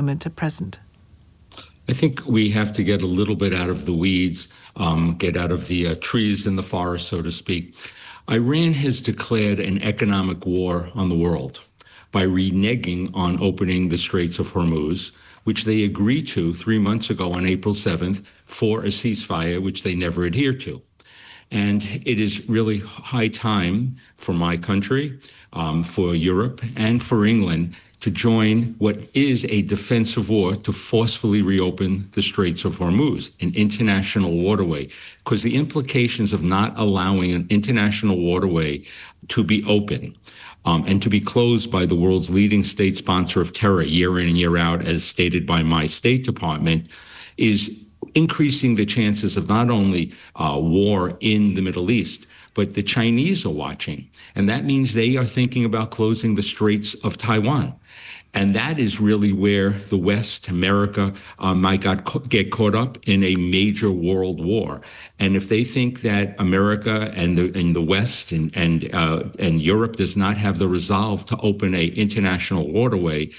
moment at present? I think we have to get a little bit out of the weeds, get out of the trees in the forest, so to speak. Iran has declared an economic war on the world by reneging on opening the Straits of Hormuz, which they agreed to 3 months ago on April 7th for a ceasefire, which they never adhered to. And it is really high time for my country, for Europe, and for England to join what is a defensive war to forcefully reopen the Straits of Hormuz, an international waterway, because the implications of not allowing an international waterway to be open and to be closed by the world's leading state sponsor of terror year in and year out, as stated by my State Department, is increasing the chances of not only war in the Middle East, but the Chinese are watching. And that means they are thinking about closing the Straits of Taiwan. And that is really where the West, America, might get caught up in a major world war. And if they think that America and the West and Europe does not have the resolve to open an international waterway,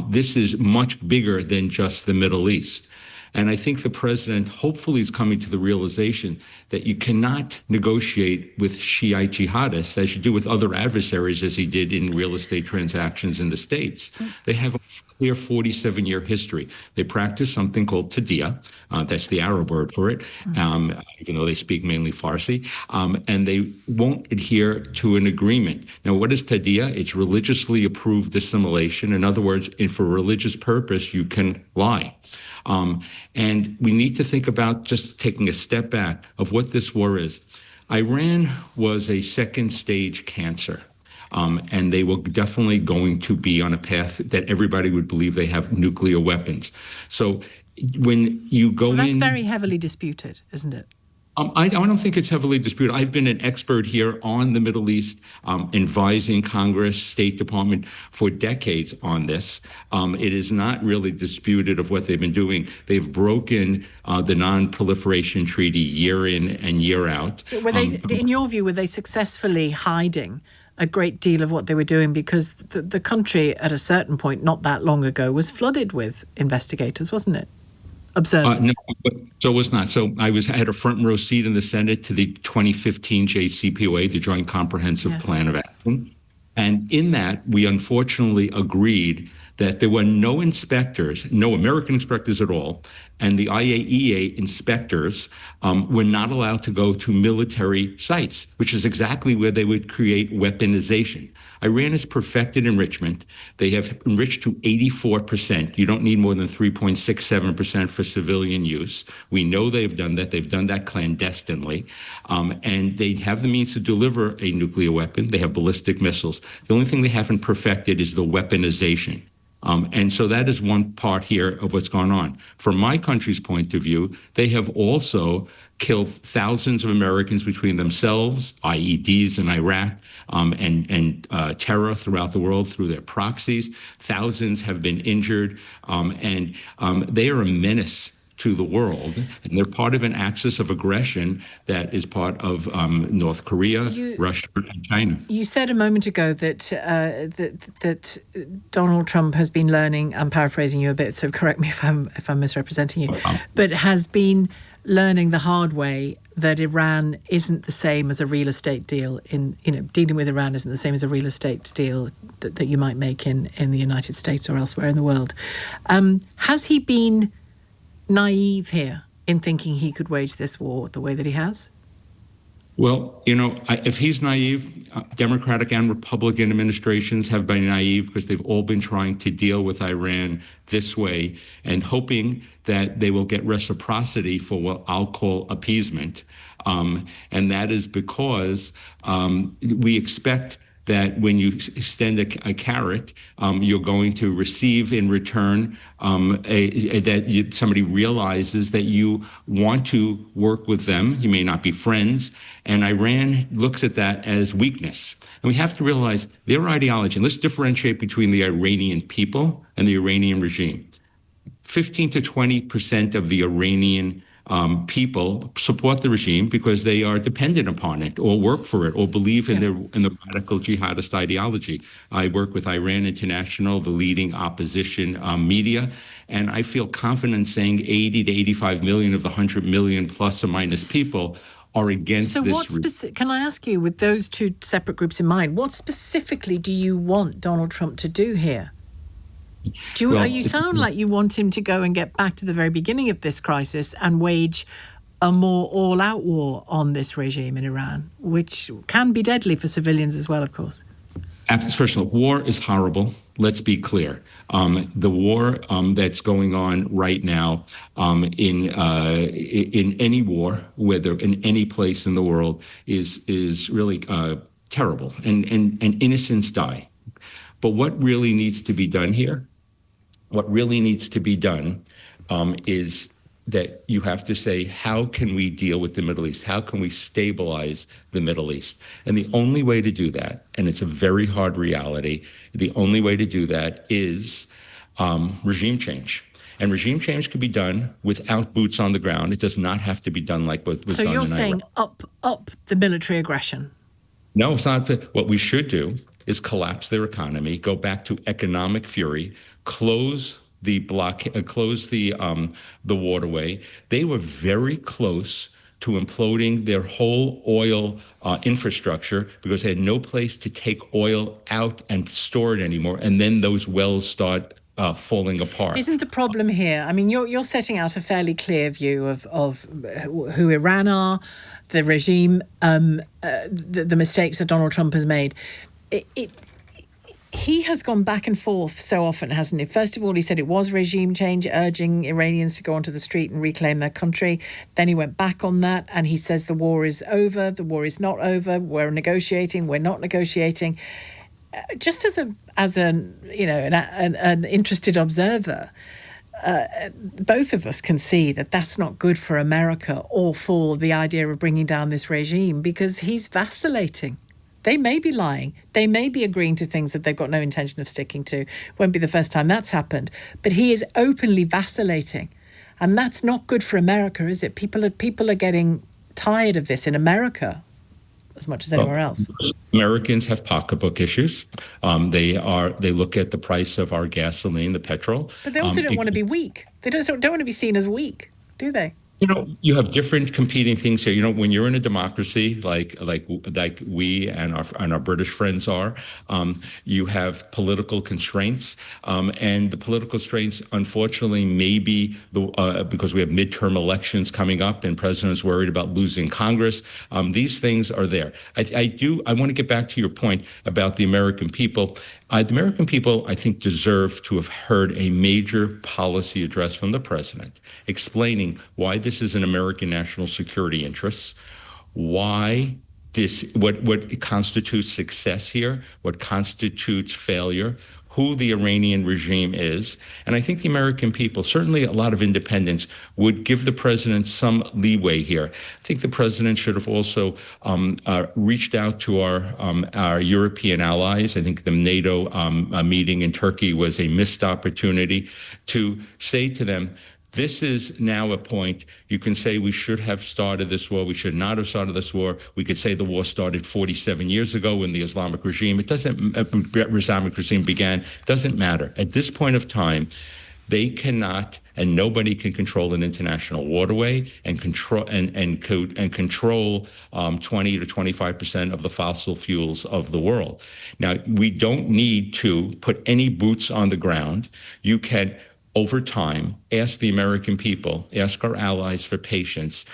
this is much bigger than just the Middle East. And I think the president hopefully is coming to the realization that you cannot negotiate with Shiite jihadists as you do with other adversaries, as he did in real estate transactions in the States. They have a clear 47-year history. They practice something called tadiyah. That's the Arab word for it, even though they speak mainly Farsi. And they won't adhere to an agreement. Now, what is tadiyah? It's religiously approved assimilation. In other words, for religious purpose, you can lie. And we need to think about just taking a step back of what this war is. Iran was a second stage cancer, and they were definitely going to be on a path that everybody would believe they have nuclear weapons. So when you go that's very heavily disputed, isn't it? I don't think it's heavily disputed. I've been an expert here on the Middle East, advising Congress, State Department for decades on this. It is not really disputed of what they've been doing. They've broken the Non-Proliferation Treaty year in and year out. So were they, in your view, were they successfully hiding a great deal of what they were doing? Because the country at a certain point, not that long ago, was flooded with investigators, wasn't it? Observers. No, so it was not. So I had a front row seat in the Senate to the 2015 JCPOA, the Joint Comprehensive Plan of Action. And in that, we unfortunately agreed that there were no inspectors, no American inspectors at all, and the IAEA inspectors were not allowed to go to military sites, which is exactly where they would create weaponization. Iran has perfected enrichment. They have enriched to 84%. You don't need more than 3.67% for civilian use. We know they've done that. They've done that clandestinely. And they have the means to deliver a nuclear weapon. They have ballistic missiles. The only thing they haven't perfected is the weaponization. And so that is one part here of what's going on. From my country's point of view, they have also killed thousands of Americans between themselves, IEDs in Iraq, and terror throughout the world through their proxies. Thousands have been injured, and they are a menace to the world, and they're part of an axis of aggression that is part of North Korea, Russia, and China. You said a moment ago that that Donald Trump has been learning. I'm paraphrasing you a bit, so correct me if I'm misrepresenting you, but has been learning the hard way that Iran isn't the same as a real estate deal. Dealing with Iran isn't the same as a real estate deal that you might make in the United States or elsewhere in the world. Has he been naive here in thinking he could wage this war the way that he has? Well, if he's naive, Democratic and Republican administrations have been naive because they've all been trying to deal with Iran this way and hoping that they will get reciprocity for what I'll call appeasement. And that is because we expect that when you extend a carrot, you're going to receive in return somebody realizes that you want to work with them. You may not be friends. And Iran looks at that as weakness. And we have to realize their ideology, and let's differentiate between the Iranian people and the Iranian regime. 15 to 20% of the Iranian people support the regime because they are dependent upon it or work for it or believe in the radical jihadist ideology. I work with Iran International, the leading opposition media, and I feel confident saying 80 to 85 million of the 100 million plus or minus people are against so this. Can I ask you, with those two separate groups in mind, what specifically do you want Donald Trump to do here? You sound like you want him to go and get back to the very beginning of this crisis and wage a more all-out war on this regime in Iran, which can be deadly for civilians as well, of course. First of all, war is horrible. Let's be clear. The war that's going on right now in any war, whether in any place in the world, is really terrible, and innocents die. But what really needs to be done here? What really needs to be done is that you have to say, how can we deal with the Middle East? How can we stabilize the Middle East? And the only way to do that, and it's a very hard reality, the only way to do that is regime change. And regime change can be done without boots on the ground. It does not have to be done like what was done in Iraq. So you're saying up the military aggression? No, it's not. What we should do is collapse their economy, go back to economic fury, close the waterway. They were very close to imploding their whole oil infrastructure because they had no place to take oil out and store it anymore. And then those wells start falling apart. Isn't the problem here? I mean, you're setting out a fairly clear view of who Iran are, the regime, the mistakes that Donald Trump has made. He has gone back and forth so often, hasn't he? First of all, he said it was regime change, urging Iranians to go onto the street and reclaim their country. Then he went back on that and he says the war is over, the war is not over, we're negotiating, we're not negotiating. Just as an interested observer, both of us can see that that's not good for America or for the idea of bringing down this regime, because he's vacillating. They may be lying. They may be agreeing to things that they've got no intention of sticking to. Won't be the first time that's happened. But he is openly vacillating. And that's not good for America, is it? People are getting tired of this in America as much as anywhere else. Americans have pocketbook issues. They look at the price of our gasoline, the petrol. But they also don't want to be weak. They don't want to be seen as weak, do they? You have different competing things here. When you're in a democracy like we and our British friends are, you have political constraints, and the political constraints, unfortunately, maybe because we have midterm elections coming up, and president's worried about losing Congress. These things are there. I want to get back to your point about the American people. The American people, I think, deserve to have heard a major policy address from the president explaining why this is an American national security interest, why what constitutes success here, what constitutes failure, who the Iranian regime is. And I think the American people, certainly a lot of independents, would give the president some leeway here. I think the president should have also reached out to our European allies. I think the NATO meeting in Turkey was a missed opportunity to say to them, this is now a point. You can say we should have started this war. We should not have started this war. We could say the war started 47 years ago when the Islamic regime began. It doesn't matter. At this point of time, they cannot, and nobody can control an international waterway and control 20 to 25% of the fossil fuels of the world. Now, we don't need to put any boots on the ground. You can, over time, ask the American people, ask our allies for patience,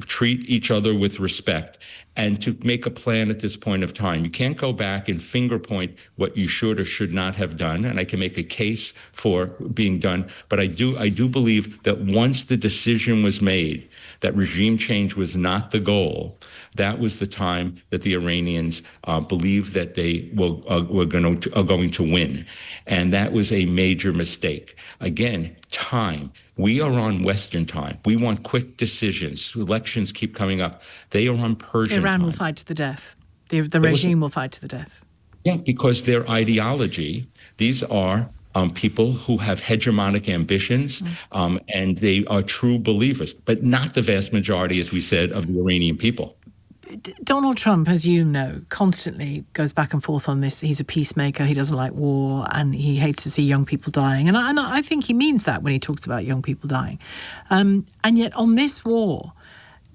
treat each other with respect, and to make a plan at this point of time. You can't go back and finger point what you should or should not have done, and I can make a case for being done. But I do believe that once the decision was made that regime change was not the goal, that was the time that the Iranians believed that they are going to win. And that was a major mistake. Again, time. We are on Western time. We want quick decisions. Elections keep coming up. They are on Persian time. Iran will fight to the death. The regime will fight to the death. Yeah, because their ideology, these are people who have hegemonic ambitions, and they are true believers, but not the vast majority, as we said, of the Iranian people. Donald Trump, as you know, constantly goes back and forth on this. He's a peacemaker. He doesn't like war, and he hates to see young people dying. And I think he means that when he talks about young people dying. And yet on this war,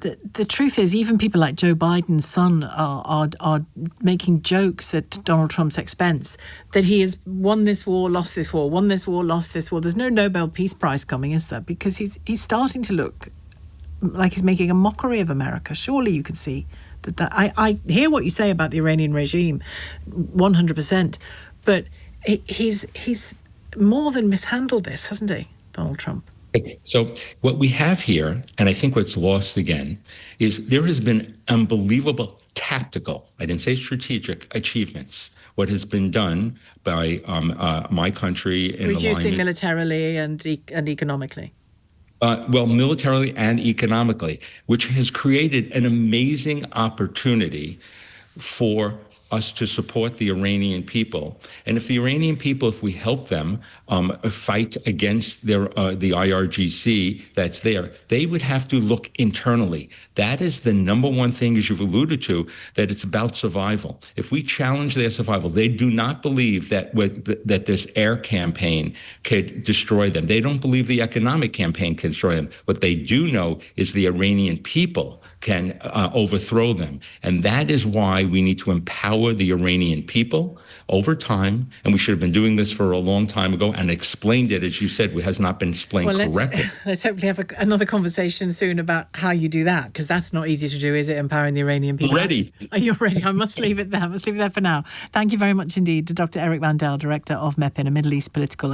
the truth is, even people like Joe Biden's son are making jokes at Donald Trump's expense that he has won this war, lost this war, won this war, lost this war. There's no Nobel Peace Prize coming, is there? Because he's starting to look like he's making a mockery of America. Surely you can see that I hear what you say about the Iranian regime 100%, but he's more than mishandled this, hasn't he, Donald Trump? So what we have here, and I think what's lost again, is there has been unbelievable tactical, I didn't say strategic, achievements. What has been done by my country in reducing militarily and economically. Well, militarily and economically, which has created an amazing opportunity for us to support the Iranian people. And if the Iranian people, if we help them fight against the IRGC that's there, they would have to look internally. That is the number one thing, as you've alluded to, that it's about survival. If we challenge their survival, they do not believe that that this air campaign could destroy them. They don't believe the economic campaign can destroy them. What they do know is the Iranian people can overthrow them. And that is why we need to empower the Iranian people over time. And we should have been doing this for a long time ago and explained it, as you said, it has not been explained correctly. Let's hopefully have another conversation soon about how you do that, because that's not easy to do, is it, empowering the Iranian people? Ready. Are you ready? I must leave it there. I must leave it there for now. Thank you very much indeed to Dr. Eric Mandel, Director of MEPIN, a Middle East political